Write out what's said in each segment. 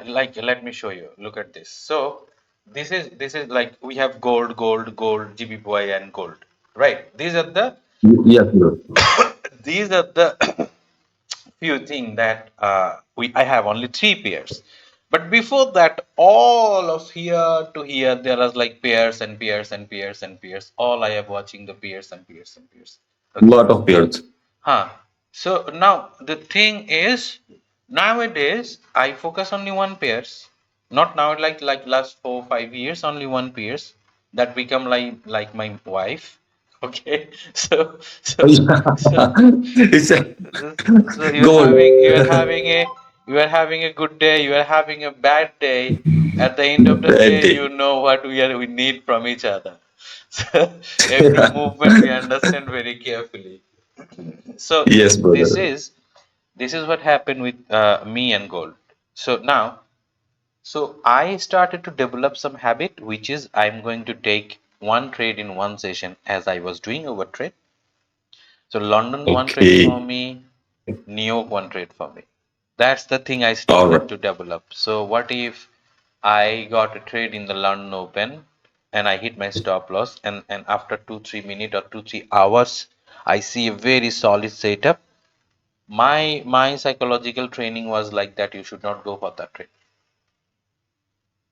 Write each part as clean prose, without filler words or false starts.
Like, let me show you. Look at this. So this is like we have gold, GB boy and gold, right? Yes, bro. These are the few things that we I have only three pairs. But before that, all of here to here, there are like pairs and pairs and pairs and pairs. All I am watching the pairs and pairs and pairs. Okay. Lot of pairs. Huh. So now the thing is, nowadays I focus only one pairs. Not now, like last 4 5 years, only one pairs that become like my wife. Okay. So so so It's so a so gold. you are having a good day, you are having a bad day. At the end of the Red day, day. you know what we need from each other. So every movement we understand very carefully. So Yes, this brother. is this is what happened with me and gold. So now, so I started to develop some habit, which is I'm going to take one trade in one session as I was doing over trade. So London one trade for Okay. me, New York one trade for me. That's the thing I All started right. to develop. So what if I got a trade in the London Open and I hit my stop loss, and after 2 3 minutes or 2 3 hours I see a very solid setup. My psychological training was like that you should not go for that trade.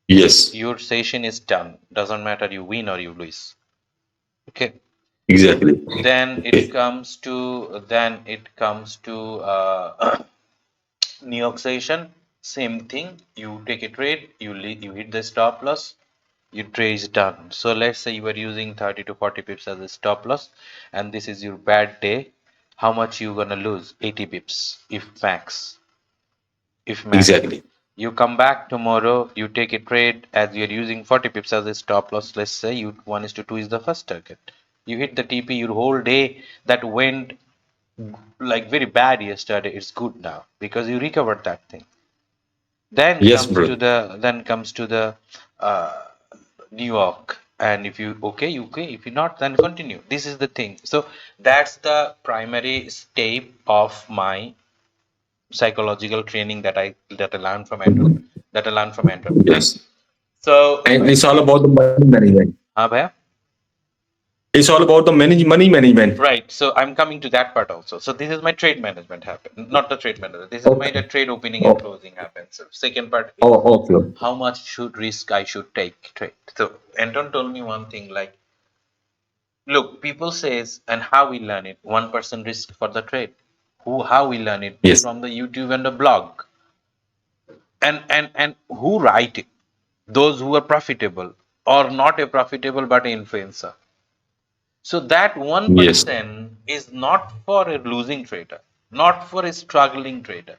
Yes. Your session is done. Doesn't matter you win or you lose. Okay. Exactly. Okay. Then it comes to New York session. Same thing. You take a trade. You hit the stop loss. Your trade is done. So let's say you are using 30 to 40 pips as a stop loss, and this is your bad day. How much you gonna lose? 80 pips if max. Exactly. You come back tomorrow, you take a trade as you're using 40 pips as a stop loss. Let's say you 1 is to 2 is the first target. You hit the TP, your whole day that went like very bad yesterday, it's good now because you recovered that thing. Then Yes, comes to bro. the uh, New York. And if you okay, you okay. If you not, then continue. This is the thing. So that's the primary step of my psychological training that I learned from Andrew. That I learned from Andrew. Right. Yes. So, And it's all about the money management. Bhaiya? It's all about the money management. Right. So I'm coming to that part also. So this is my trade management happen, not the trade management. This is my Okay. the trade opening and Oh, closing happens. So second part is oh, okay. how much should risk I should take trade. So Anton told me one thing like, look, people says and how we learn it. 1% risk for the trade. How we learn it Yes. from the YouTube and the blog, and who write it. Those who are profitable or not a profitable but an influencer. So that Yes. 1% is not for a losing trader, not for a struggling trader.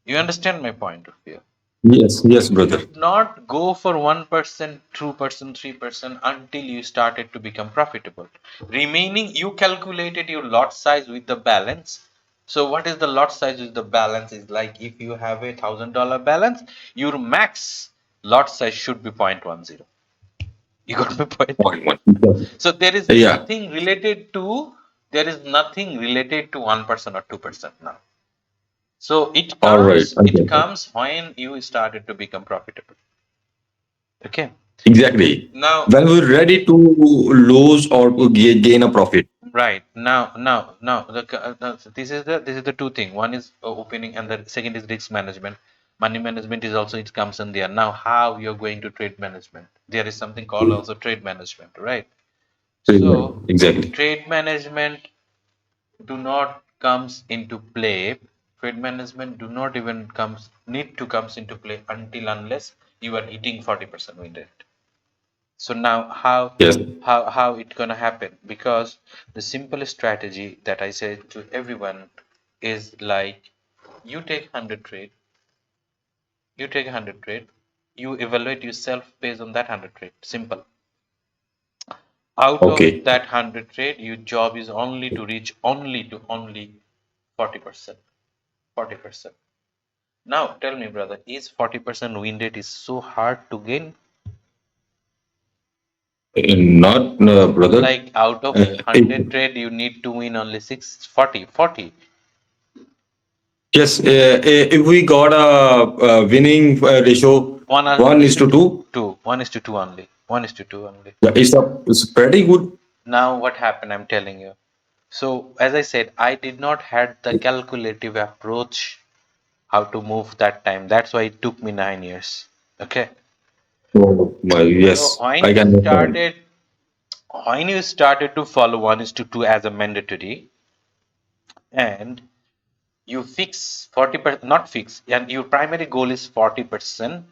You understand my point of view? Yes. Yes, You brother. should not go for 1%, 2%, 3% until you started to become profitable. Remaining, you calculated your lot size with the balance. So what is the lot size with the balance is like if you have $1,000 balance, your max lot size should be 0.10. You got my point? Point one. So there is Yeah. nothing related to 1% or 2% now. So it All right. comes I it get that. comes when you started to become profitable. Okay. Exactly. Now, When we're ready to lose or to gain a profit. right now, this is the two thing. One is opening, and the second is risk management. Money management is also it comes in there. Now, how you're going to trade management? There is something called also trade management, right? So Exactly. trade management do not comes into play. Trade management do not even comes need to comes into play until unless you are hitting 40% win rate. So now Yes. how it gonna happen? Because the simple strategy that I said to everyone is like you take 100 trade, you take 100 trade, you evaluate yourself based on that 100 trade. Simple. Out of Okay. that 100 trade, your job is only to reach only 40%. 40%. Now tell me, brother, is 40% win rate is so hard to gain? Not, brother. Like out of It, 100 trade, you need to win only 640, 40. Yes, if we got a winning ratio One one is is to to two, 2. 1 is to 2 only. 1 is to 2 only. yeah, it's pretty good. Now what happened? I'm telling you. So as I said, I did not had the calculative approach how to move that time. That's why it took me 9 years. Okay. Oh, my, So yes, I can understand. when you started to follow 1 is to 2 as a mandatory, and you fix 40%, not fix, and your primary goal is 40%.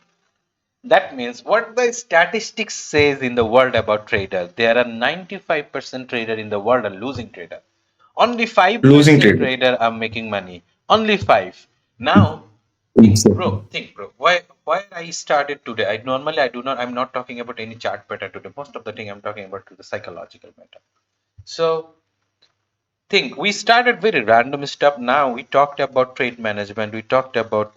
That means what the statistics says in the world about trader, there are 95% trader in the world are losing trader. Only Losing 5% trade. trader are making money. Only 5. Now, Exactly. think bro, why I started today. I do not, I'm not talking about any chart pattern today. Most of the thing I'm talking about to the psychological matter. So think we started very random stuff. Now we talked about trade management, we talked about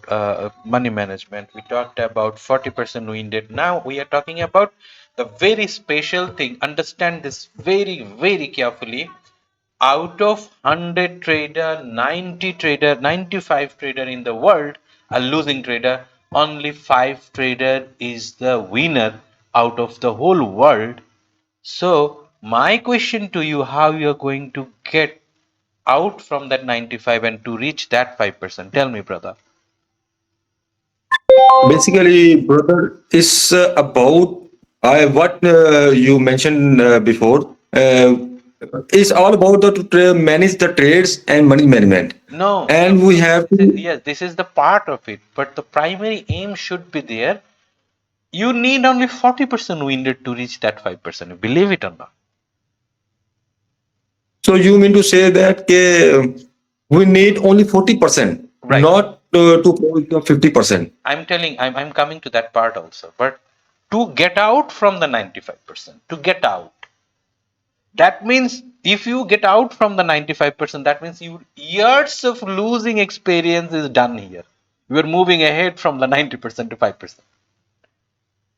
money management, we talked about 40% winded. Now we are talking about the very special thing. Understand this very very carefully. Out of 100 trader, 90 trader, 95 trader in the world are losing trader. Only 5 trader is the winner out of the whole world. So my question to you, how you are going to get out from that 95 and to reach that 5%? Tell me, brother. Basically, brother, is about what you mentioned before. Is all about the to manage the trades and money management, No, and look, we look. have This is, to. yes, this is the part of it, but the primary aim should be there. You need only 40% winded to reach that 5%. Believe it or not. So you mean to say that we need only 40%, Right. not to go 50%. I'm coming to that part also. But to get out from the 95%, to get out, that means if you get out from the 95%, that means you years of losing experience is done here. You are moving ahead from the 90% to 5%.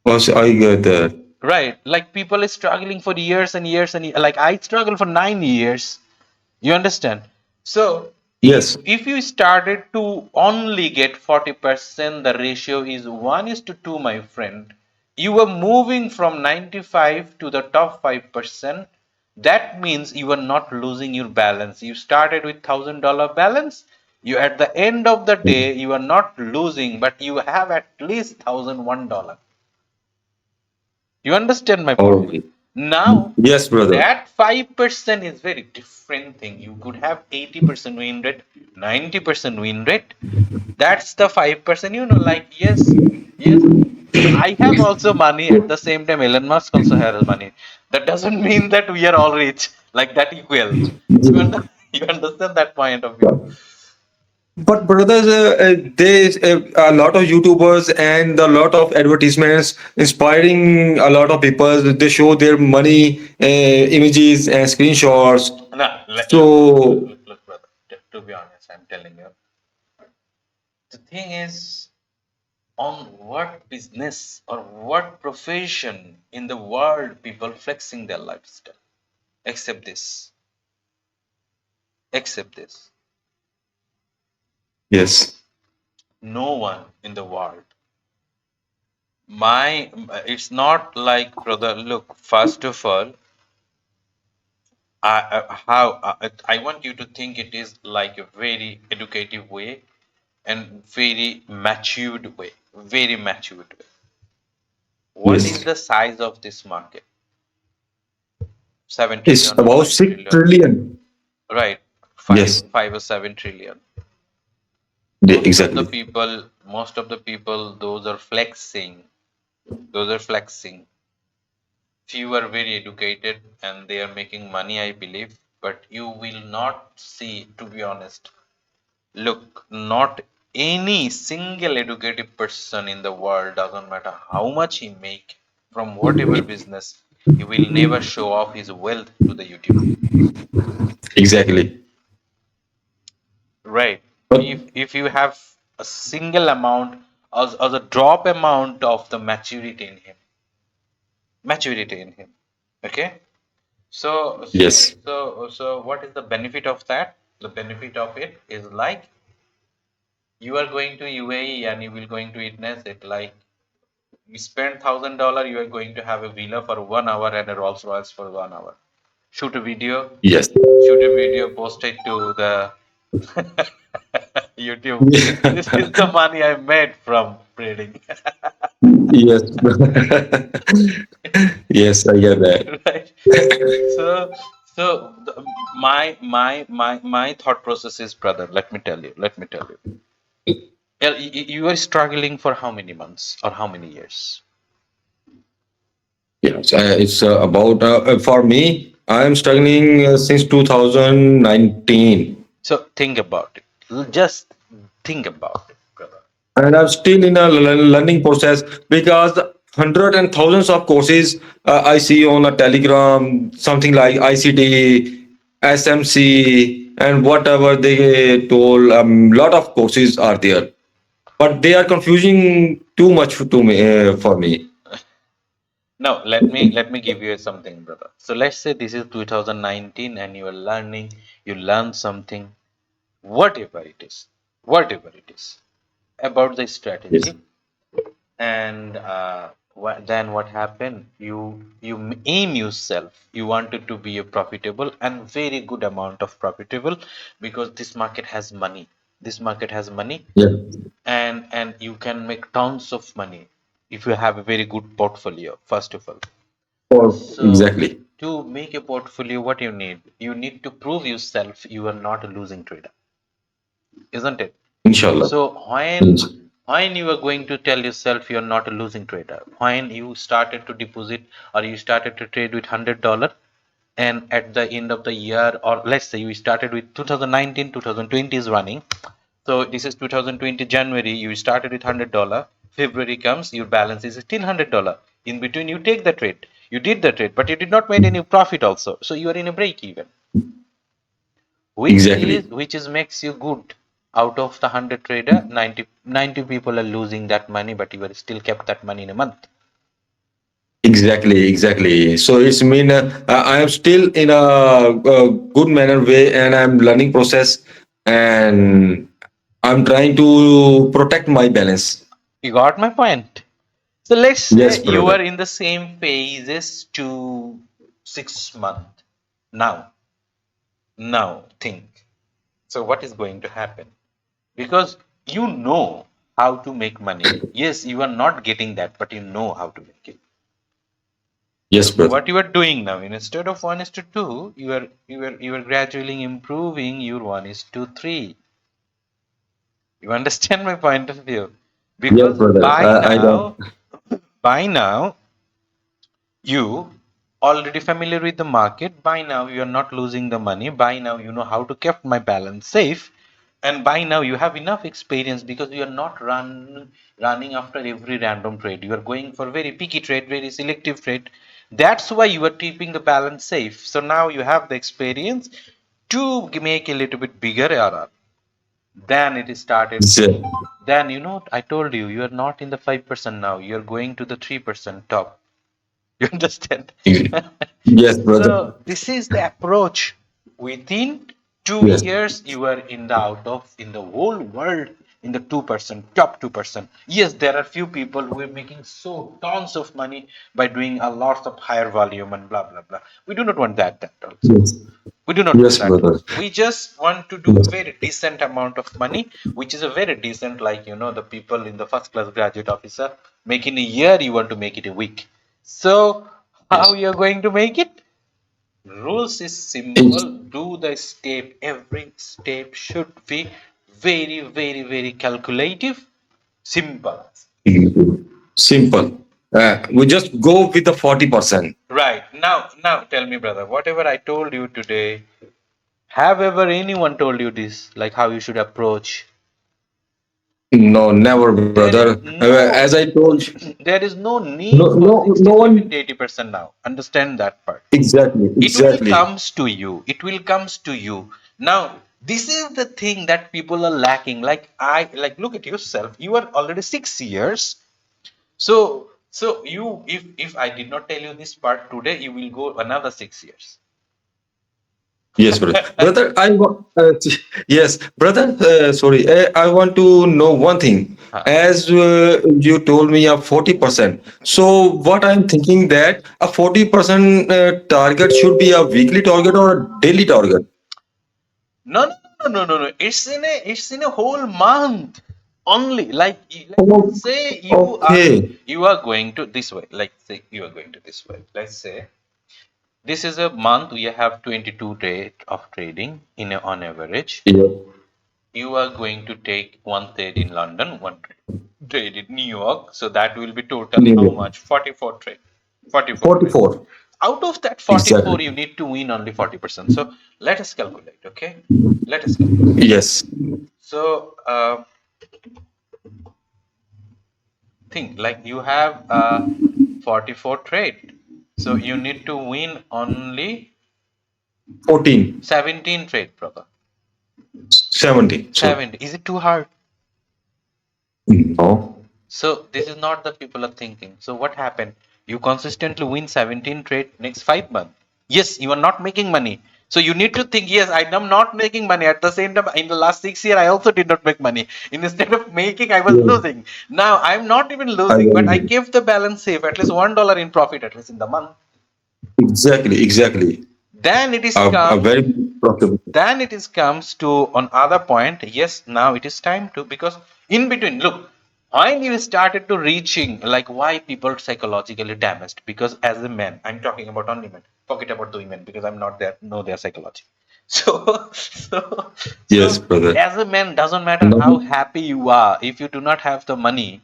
Also, I get that. Right. Like people is struggling for years and years and like I struggled for 9 years. You understand? So Yes. if you started to only get 40%, the ratio is 1 is to 2, my friend. You were moving from 95 to the top 5%. That means you are not losing your balance. You started with $1,000 balance. You at the end of the day, you are not losing, but you have at least $1,001. You understand my point? Okay. Now, Yes, brother. that 5% is very different thing. You could have 80% win rate, 90% win rate. That's the 5%. Like, yes, yes, I have also money at the same time. Elon Musk also has money. That doesn't mean that we are all rich, like that equal. You understand that point of view? But brothers, there's a lot of YouTubers and a lot of advertisements inspiring a lot of people. They show their money images and screenshots. Nah, So look, brother. To be honest, I'm telling you, the thing is, on what business or what profession in the world people flexing their lifestyle, except this, except this, yes, no one in the world. My It's not like, brother, look, first of all, I want you to think it is like a very educative way and very matured way, very matured way. What is yes, the size of this market? 7 it's trillion or about 5 six trillion? trillion. Right. Yes, 5 or 7 trillion. exactly. Most of the people, those are flexing. Those are flexing. Few are very educated and they are making money, I believe. But you will not see, to be honest. Look, not any single educated person in the world, doesn't matter how much he make from whatever business, he will never show off his wealth to the YouTube. Exactly. Right. But If you have a single amount as a drop amount of the maturity in him. Okay. yes, So what is the benefit of that? The benefit of it is like You are going to UAE and you will going to witness it. Like you spend $1,000, you are going to have a villa for 1 hour and a Rolls Royce for 1 hour. Shoot a video, Yes. post it to the YouTube. This is the money I made from trading. Yes. Yes, I get that. Right? So, my thought process is, brother. Let me tell you. Let me tell you. Yeah, you are struggling for how many months or how many years? Yes, it's about for me. I am struggling since 2019, So think about it. Just think about it, brother. and I'm still in a learning process because hundreds and thousands of courses I see on a Telegram, something like ICT, SMC, and whatever they told. Lot of courses are there, but they are confusing too much to me for me. Now, let me give you something, brother. So let's say this is 2019 and you are learning, you learn something, whatever it is, about the Yes. strategy, and then what happened? You aim yourself. You wanted to be a profitable and very good amount of profitable because this market has money. This market has money, Yeah. and you can make tons of money if you have a very good portfolio. First of all, Or so exactly. to make a portfolio, what you need? You need to prove yourself you are not a losing trader, isn't it? Inshallah. So when you are going to tell yourself you're not a losing trader, when you started to deposit or you started to trade with $100, and at the end of the year, or let's say you started with 2019, 2020 is running. So this is 2020 January, you started with $100. February comes, your balance is still $100. In between, you take the trade. You did the trade, but you did not make any profit also. So you are in a break even, Exactly. which is makes you good. Out of the 100 trader, 90 people are losing that money, but you are still kept that money in a month. Exactly, exactly. So it's mean I am still in a good manner way, and I'm learning process, and I'm trying to protect my balance. You got my point. So let's Yes, say you are brother. in the same phases to 6 months. Now think. So what is going to happen? Because you know how to make money. Yes, you are not getting that, but you know how to make it. Yes, So brother. what you are doing now, instead of 1:2, you are gradually improving your 1:3. You understand my point of view? Yes, Because brother. I don't. by now, you already familiar with the market. By now, you are not losing the money. By now, you know how to keep my balance safe. And by now, you have enough experience because you are not running after every random trade. You are going for very picky trade, very selective trade. That's why you are keeping the balance safe. So now you have the experience to make a little bit bigger ARR. Then it started Yes, to, then I told you, you are not in the 5% now. You're going to the 3% top. You understand? yes, brother. So this is the approach. Within two Yes, years, you are in the out of in the whole world in the 2%, top 2%. Yes, there are few people who are making so tons of money by doing a lot of higher volume and blah blah blah. We do not want that also. yes, We do not want yes, that brother. also. We just want to do a Yes, very decent amount of money, which is a very decent, like the people in the first class graduate officer making a year, you want to make it a week. So how yes. you're going to make it? Rules is It's simple. Do the step. Every step should be very, very, very calculative, simple. simple. We just go with the 40%. Right. Now tell me, brother, whatever I told you today, have ever anyone told you this, like how you should approach? No, never, There brother. is As no I told you, there is no no, need for no, no 60, one. 70, 80% now. Understand that part. Exactly, It will exactly. comes to you. It will comes to you. Now, this is the thing that people are lacking. Like look at yourself. You are already 6 years. So you, if I did not tell you this part today, you will go another 6 years. Yes, brother. Brother, yes, brother. Sorry, I want to know one thing. Huh. As you told me a 40%. So what I'm thinking that a 40% target should be a weekly target or a daily target. No, no, no, no, no, no. It's in a whole month only. Let's Oh, say okay. you are going to this way. Like say you are going to this way. Let's say this is a month we have 22 days of trading on average. Yeah. You are going to take one trade in London, one trade in New York. So that will be total how Minimum. much? 44 trade. 44 trade. 44. Out of that 44, Exactly. you need to win only 40%. So let us calculate, okay? Let us calculate. Yes. So think like you have 44 trade. So you need to win only 14. 17 trade, brother. 70. Sorry. 70. Is it too hard? No. So this is not the people are thinking. So what happened? You consistently win 17 trade next 5 months. Yes, you are not making money. So you need to think, yes, I am not making money. At the same time, in the last 6 years, I also did not make money. Instead of making, I was Yes. losing. Now I'm not even I losing, but I agree. kept the balance safe, at least $1 in profit, at least in the month. Exactly. Exactly. Then it is A come very profitable. then it is comes to on other point. Yes, now it is time to, because in between, look, when you started to reaching, like why people psychologically damaged, because as a man, I'm talking about only men, forget about the women because I'm not there, know their psychology. So Yes, brother. as a man, doesn't matter No. how happy you are, if you do not have the money,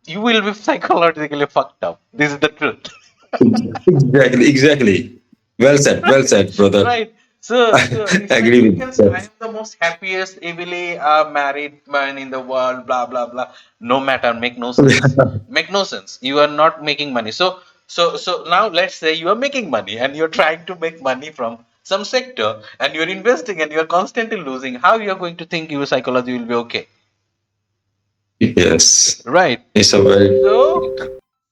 you will be psychologically fucked up. This is the truth. Exactly, exactly. Well said, brother. Right. So it's like Agree you with can say, I that. am the most happiest, happily married man in the world, blah, blah, blah. No matter, make no sense. Make no sense. You are not making money. So now let's say you are making money and you're trying to make money from some sector and you're investing and you're constantly losing. How you're going to think your psychology will be okay? Yes, Right. it's a very So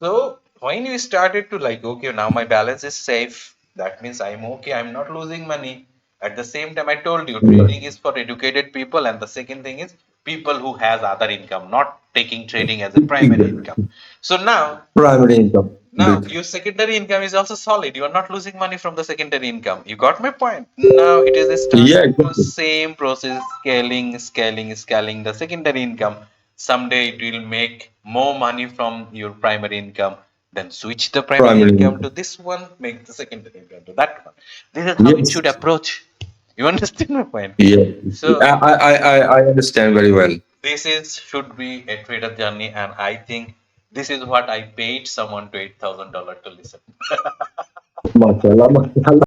So when you started to like, okay, now my balance is safe. That means I'm okay. I'm not losing money. At the same time, I told you trading is for educated people, and the second thing is people who has other income, not taking trading as a primary income. So primary income. now your secondary income is also solid. You are not losing money from the secondary income. You got my point. Now it is Yeah, starting to exactly. same process, scaling the secondary income. Someday it will make more money from your primary income. Then switch the primary Primary income to income. this one, make the secondary income to that one. This is how it should Yes. approach. You understand my point? Yeah. So I understand very well. this is should be a trader journey, and I think this is what I paid someone to $8,000 to listen. Mashallah, mashallah.